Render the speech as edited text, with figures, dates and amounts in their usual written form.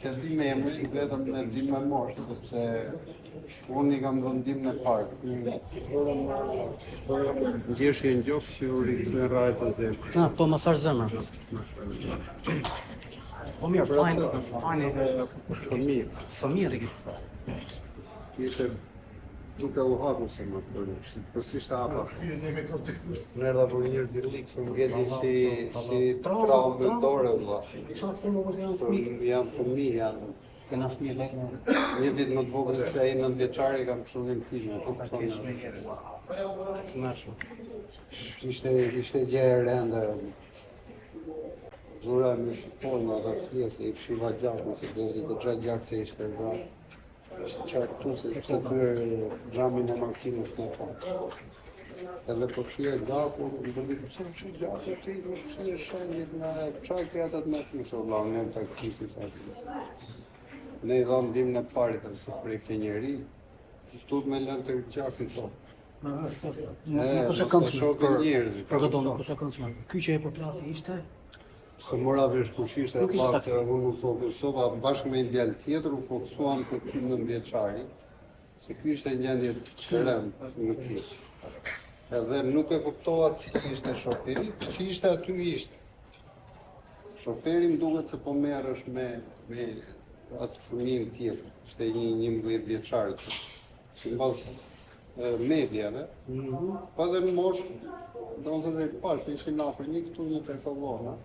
se di me emrin, vetëm në dim me moshë, sepse unë I kam dhënë ndihmën e parë. Ndjeshje në gjokë që u rikthyen rrajt të zemrës. Ah, po masazh zemër. Po mirë, fajni fëmijë të kishte. Ishte duke u hapur se më përë, përësisht hapa. Në erdha për njërë dirlik, se më gjeti si traumë dore, vëlla. Janë fëmijë, janë. Kena fëmijë lekë. Një vit më të vogël që ai 9 vjeçari kam psunin time. Ishte gjë e rëndë. Zura më shikoi në atë pjesë, I fshiva gjakun, se deri të gjatë gjakë ishte vrarë. Qartu se të bërë ramin e makinës në tonë. Edhe po fshije gjakun, I përdi pëse fshije gjakun, fshije shenjit në qajtë atë të makinës, o lau, në taksisit atë. Ne I dhamë dim në parit të se për këti njeri, tut me lënë të gjakin tonë. Nuk është e këndshme për këto, nuk është e këndshme. Ky që e përplafi ishte Se mora vesh kush ishte e bakë, unë u fokusova bashkë me një djalë tjetër, u fokusuam për këtë 9 vjeçari, se ky ishte një gjendje të rëndë në keq. Edhe nuk e kuptova cili ishte shoferi, që ishte aty ishte. Shoferi më duket se po merresh me atë fëmijën tjetër, ishte një 11 vjeçar, sipas mediave, po edhe në moshë, do të thotë pas ishin afër një këtu një tek Kollona.